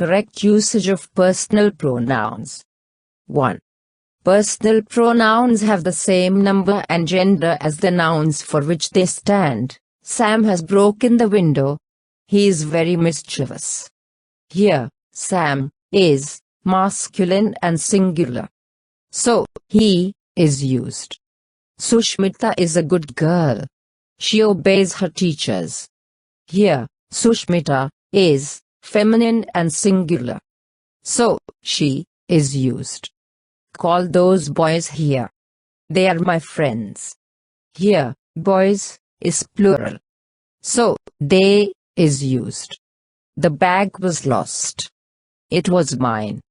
correct usage of personal pronouns. 1. Personal pronouns have the same number and gender as the nouns for which they stand. Sam has broken the window. He is very mischievous. Here, Sam is masculine and singular, so he is used. Sushmita is a good girl. She obeys her teachers. Here, Sushmita is feminine and singular, so she is used. Call those boys here. They are my friends. Here, boys is plural, so they is used. The bag was lost. It was mine.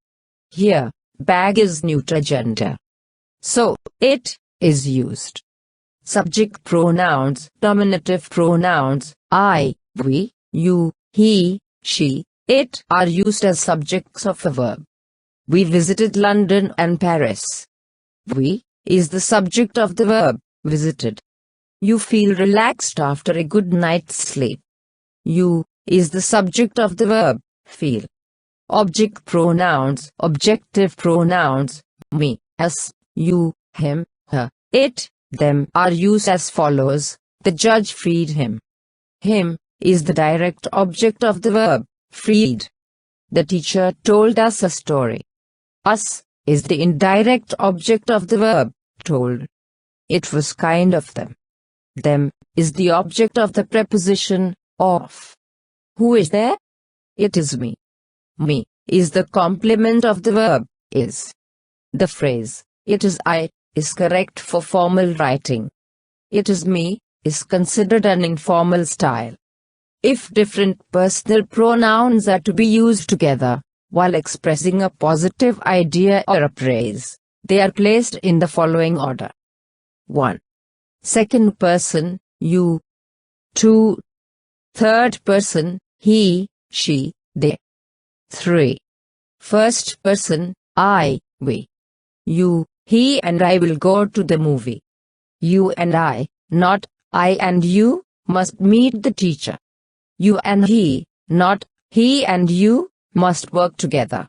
Here, bag is neuter gender, so it is used. Subject pronouns, nominative pronouns, I, we, you, he, she, it are used as subjects of a verb. We visited London and Paris. We is the subject of the verb visited. You feel relaxed after a good night's sleep. You is the subject of the verb feel. Object pronouns, objective pronouns, me, us, you, him, her, it, them are used as follows. The judge freed him. Him is the direct object of the verb freed. The teacher told us a story. Us is the indirect object of the verb told. It was kind of them. Them is the object of the preposition of. Who is there? It is me. Me is the complement of the verb is. The phrase, it is I, is correct for formal writing. It is me is considered an informal style. If different personal pronouns are to be used together, while expressing a positive idea or a praise, they are placed in the following order. 1. Second person, you. 2. Third person, he, she, they. 3. First person, I, we. You, he and I will go to the movie. You and I, not I and you, must meet the teacher. You and he, not he and you, must work together.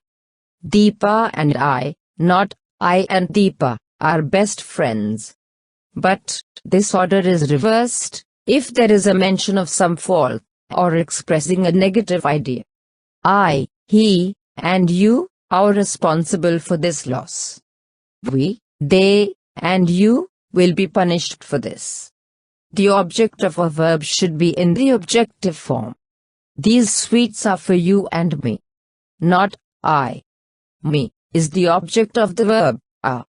Deepa and I, not I and Deepa, are best friends. But this order is reversed if there is a mention of some fault or expressing a negative idea. I, he, and you are responsible for this loss. We, they, and you will be punished for this. The object of a verb should be in the objective form. These sweets are for you and me. Not I. Me is the object of the verb a.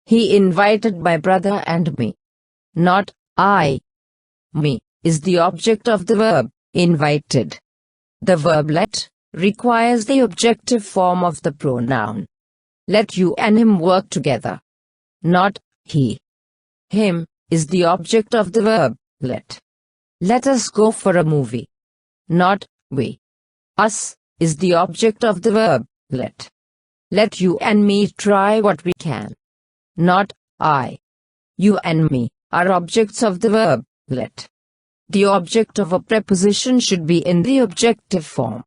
He invited my brother and me. Not I. Me is the object of the verb invited. The verb let requires the objective form of the pronoun. Let you and him work together. Not he. Him is the object of the verb let. Let us go for a movie. Not we. Us is the object of the verb let. Let you and me try what we can. Not I. You and me are objects of the verb let. The object of a preposition should be in the objective form.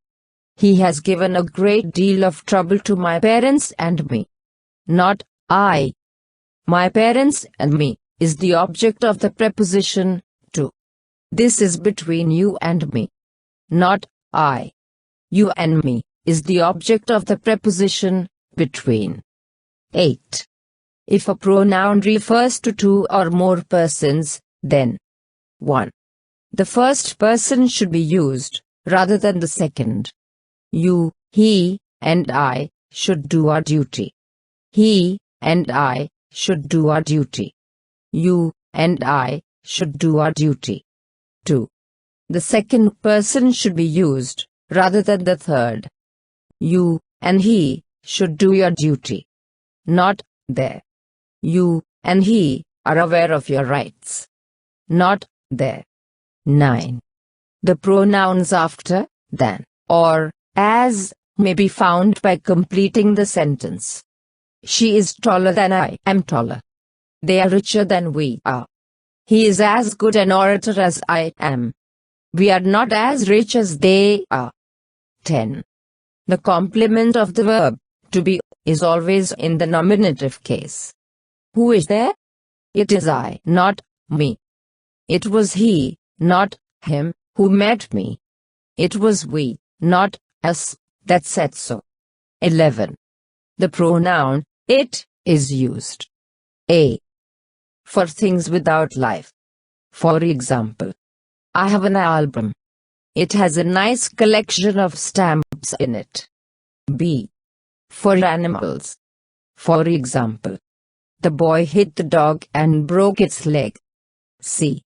He has given a great deal of trouble to my parents and me. Not I. My parents and me is the object of the preposition to. This is between you and me. Not I. You and me is the object of the preposition between. 8. If a pronoun refers to two or more persons, then 1. The first person should be used, rather than the second. You, he, and I should do our duty. He and I should do our duty. You and I should do our duty. 2. The second person should be used, rather than the third. You and he should do your duty. Not there. You and he are aware of your rights. Not there. 9. The pronouns after, than, or, as, may be found by completing the sentence. She is taller than I am taller. They are richer than we are. He is as good an orator as I am. We are not as rich as they are. 10. The complement of the verb, to be, is always in the nominative case. Who is there? It is I, not me. It was he, not him, who met me. It was we, not us, that said so. 11. The pronoun it is used. A. For things without life. For example, I have an album. It has a nice collection of stamps in it. B. For animals. For example, the boy hit the dog and broke its leg. C.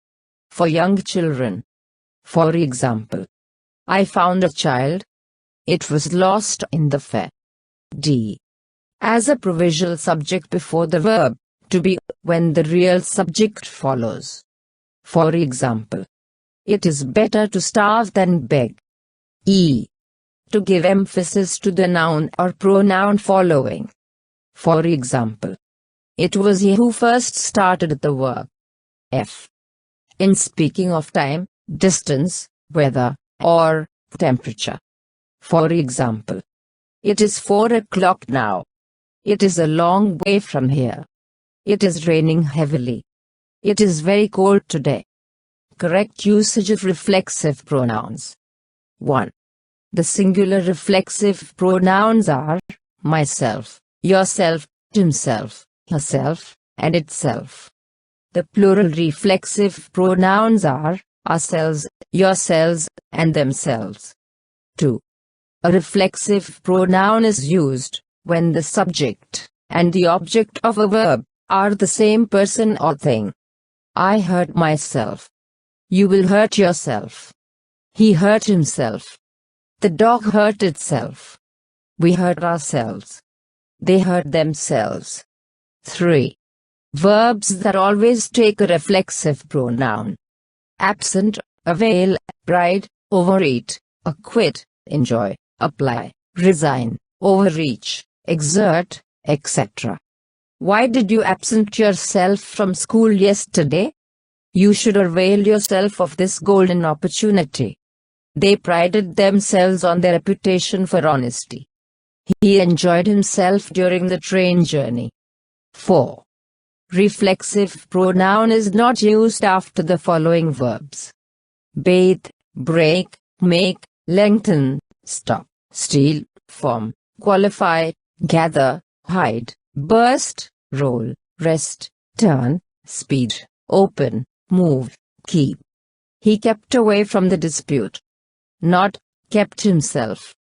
For young children. For example, I found a child. It was lost in the fair. D. As a provisional subject before the verb, to be, when the real subject follows. For example, it is better to starve than beg. E. To give emphasis to the noun or pronoun following. For example, it was he who first started the work. F. In speaking of time, distance, weather, or temperature. For example, it is 4 o'clock now. It is a long way from here. It is raining heavily. It is very cold today. Correct usage of reflexive pronouns. 1. The singular reflexive pronouns are myself, yourself, himself, herself, and itself. The plural reflexive pronouns are ourselves, yourselves, and themselves. 2. A reflexive pronoun is used when the subject and the object of a verb are the same person or thing. I hurt myself. You will hurt yourself. He hurt himself. The dog hurt itself. We hurt ourselves. They hurt themselves. 3. Verbs that always take a reflexive pronoun. Absent, avail, ride, overeat, acquit, enjoy, apply, resign, overreach, exert, etc. Why did you absent yourself from school yesterday? You should avail yourself of this golden opportunity. They prided themselves on their reputation for honesty. He enjoyed himself during the train journey. 4. Reflexive pronoun is not used after the following verbs: bathe, break, make, lengthen, stop, steal, form, qualify, gather, hide, burst, roll, rest, turn, speed, open, move, keep. He kept away from the dispute. Not kept himself.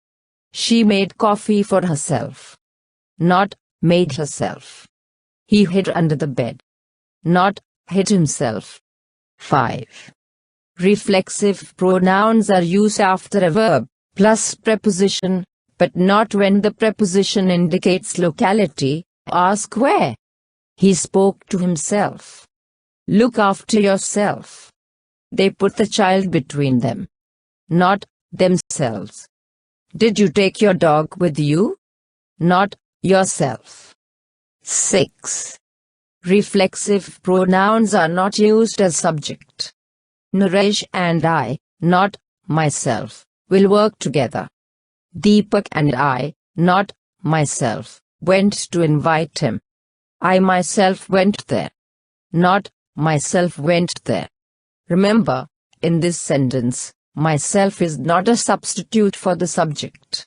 She made coffee for herself. Not made herself. He hid under the bed. Not hid himself. 5. Reflexive pronouns are used after a verb plus preposition, but not when the preposition indicates locality. Ask where. He spoke to himself. Look after yourself. They put the child between them. Not themselves. Did you take your dog with you? Not yourself. 6. Reflexive pronouns are not used as subject. Naresh and I, not myself, will work together. Deepak and I, not myself, went to invite him. I myself went there. Not myself went there. Remember, in this sentence, myself is not a substitute for the subject.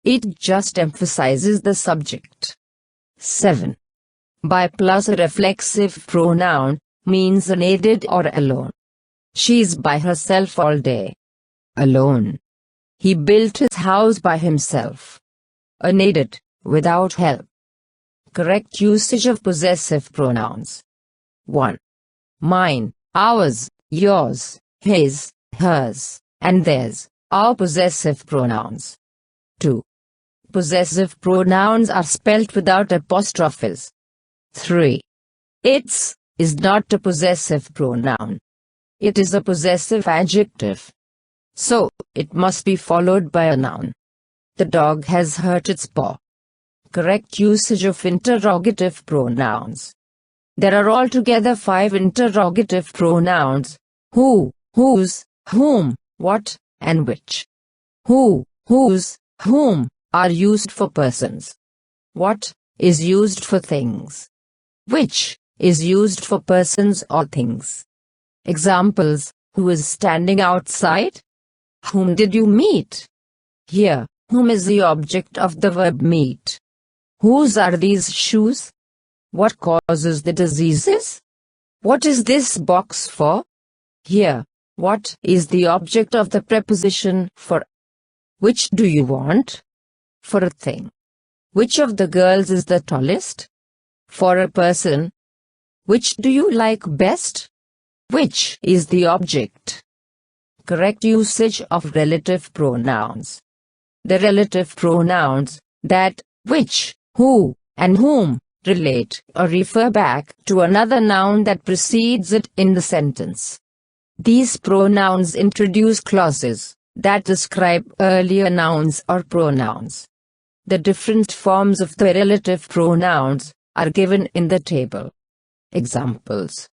It just emphasizes the subject. 7. By plus a reflexive pronoun means unaided or alone. She's by herself all day. Alone. He built his house by himself. Unaided, without help. Correct usage of possessive pronouns. 1. Mine, ours, yours, his, hers, and theirs are possessive pronouns. 2. Possessive pronouns are spelt without apostrophes. 3. Its is not a possessive pronoun. It is a possessive adjective. So, it must be followed by a noun. The dog has hurt its paw. Correct usage of interrogative pronouns. There are altogether 5 interrogative pronouns: who, whose, whom, what, and which. Who, whose, whom, are used for persons. What is used for things. Which is used for persons or things. Examples: who is standing outside? Whom did you meet? Here, whom is the object of the verb meet. Whose are these shoes? What causes the diseases? What is this box for? Here, what is the object of the preposition for. Which do you want? For a thing. Which of the girls is the tallest? For a person. Which do you like best? Which is the object. Correct usage of relative pronouns. The relative pronouns, that, which, who, and whom, relate or refer back to another noun that precedes it in the sentence. These pronouns introduce clauses that describe earlier nouns or pronouns. The different forms of the relative pronouns are given in the table. Examples: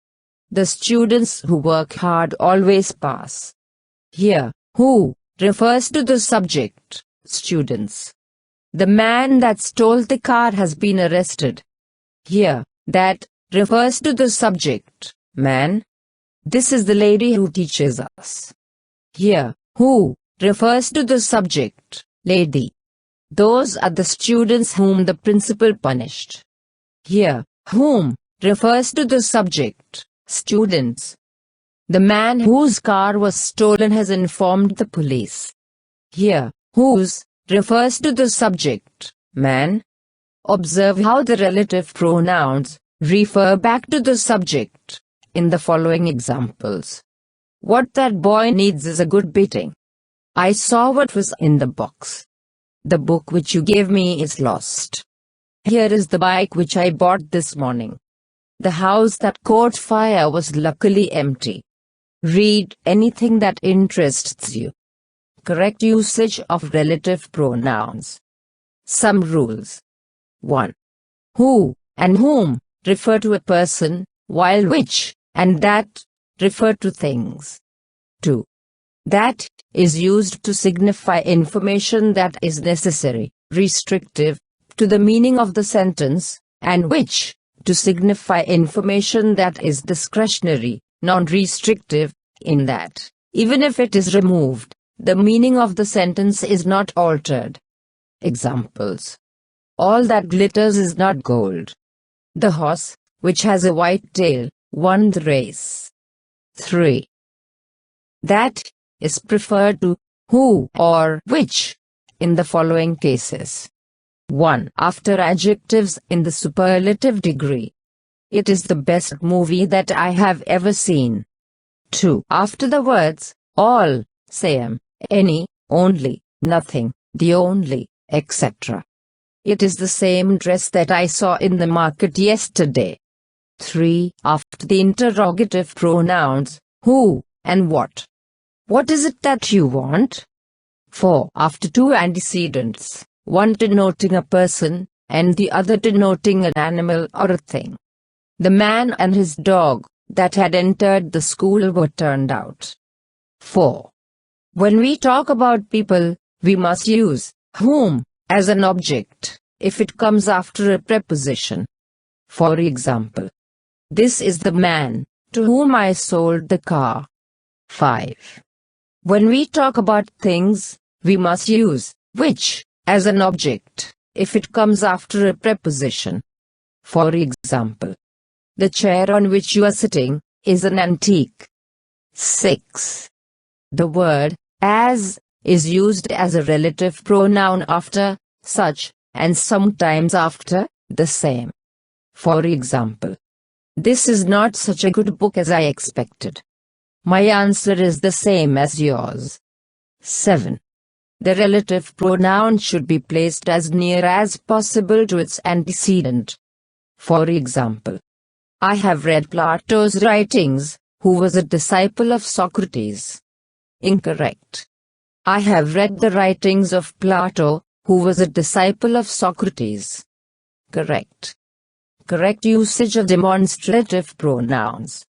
the students who work hard always pass. Here, who refers to the subject, students. The man that stole the car has been arrested. Here, that refers to the subject, man. This is the lady who teaches us. Here, who refers to the subject, lady. Those are the students whom the principal punished. Here, whom refers to the subject, students. The man whose car was stolen has informed the police. Here, whose refers to the subject, man. Observe how the relative pronouns refer back to the subject in the following examples. What that boy needs is a good beating. I saw what was in the box. The book which you gave me is lost. Here is the bike which I bought this morning. The house that caught fire was luckily empty. Read anything that interests you. Correct usage of relative pronouns. Some rules. 1. Who and whom refer to a person, while which and that refer to things. 2. That is used to signify information that is necessary, restrictive, to the meaning of the sentence, and which to signify information that is discretionary, non-restrictive, in that, even if it is removed, the meaning of the sentence is not altered. Examples: all that glitters is not gold. The horse, which has a white tail, won the race. 3. That is preferred to who or which in the following cases. 1. After adjectives in the superlative degree. It is the best movie that I have ever seen. 2. After the words all, same, any, only, nothing, the only, etc. It is the same dress that I saw in the market yesterday. 3. After the interrogative pronouns who and what. What is it that you want? 4. After two antecedents, one denoting a person and the other denoting an animal or a thing. The man and his dog that had entered the school were turned out. 4. When we talk about people, we must use whom as an object if it comes after a preposition. For example, this is the man to whom I sold the car. 5. When we talk about things, we must use which as an object if it comes after a preposition. For example, the chair on which you are sitting is an antique. 6. The word as is used as a relative pronoun after such and sometimes after the same. For example, this is not such a good book as I expected. My answer is the same as yours. 7. The relative pronoun should be placed as near as possible to its antecedent. For example, I have read Plato's writings, who was a disciple of Socrates. Incorrect. I have read the writings of Plato, who was a disciple of Socrates. Correct. Correct usage of demonstrative pronouns.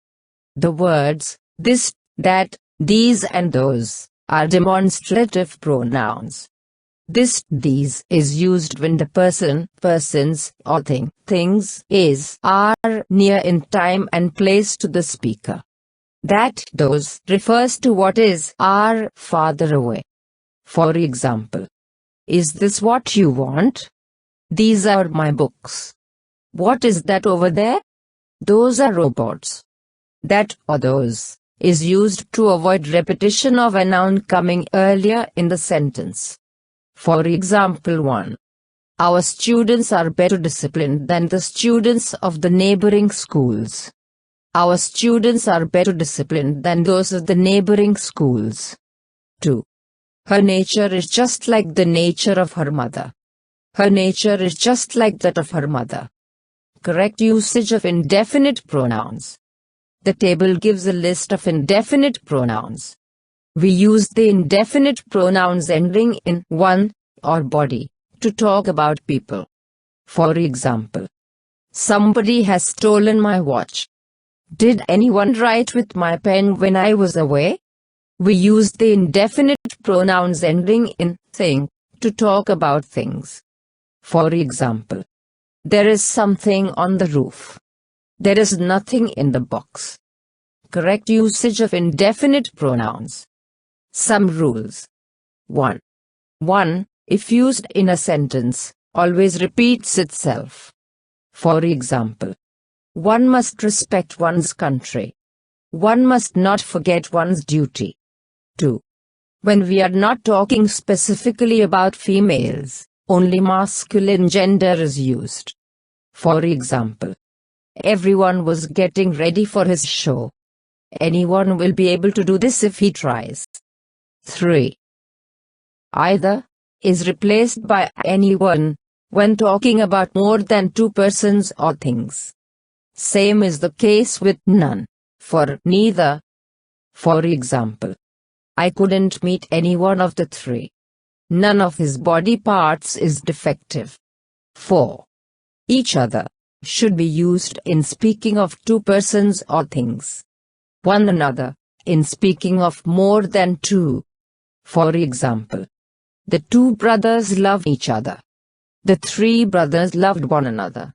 The words this, that, these and those are demonstrative pronouns. These is used when the person, persons, or things is, are near in time and place to the speaker. That, those, refers to what is, are, farther away. For example, is this what you want? These are my books. What is that over there? Those are robots. That or those is used to avoid repetition of a noun coming earlier in the sentence. For example 1. Our students are better disciplined than the students of the neighboring schools. Our students are better disciplined than those of the neighboring schools. 2. Her nature is just like the nature of her mother. Her nature is just like that of her mother. Correct usage of indefinite pronouns. The table gives a list of indefinite pronouns. We use the indefinite pronouns ending in one or body to talk about people. For example, somebody has stolen my watch. Did anyone write with my pen when I was away? We use the indefinite pronouns ending in thing to talk about things. For example, there is something on the roof. There is nothing in the box. Correct usage of indefinite pronouns. Some rules. 1. 1, if used in a sentence, always repeats itself. For example, one must respect one's country. One must not forget one's duty. 2. When we are not talking specifically about females, only masculine gender is used. For example, everyone was getting ready for his show. Anyone will be able to do this if he tries. 3. Either is replaced by anyone when talking about more than two persons or things. Same is the case with none, for neither. For example, I couldn't meet any one of the three. None of his body parts is defective. 4. Each other should be used in speaking of two persons or things. One another in speaking of more than two. For example, the two brothers loved each other. The three brothers loved one another.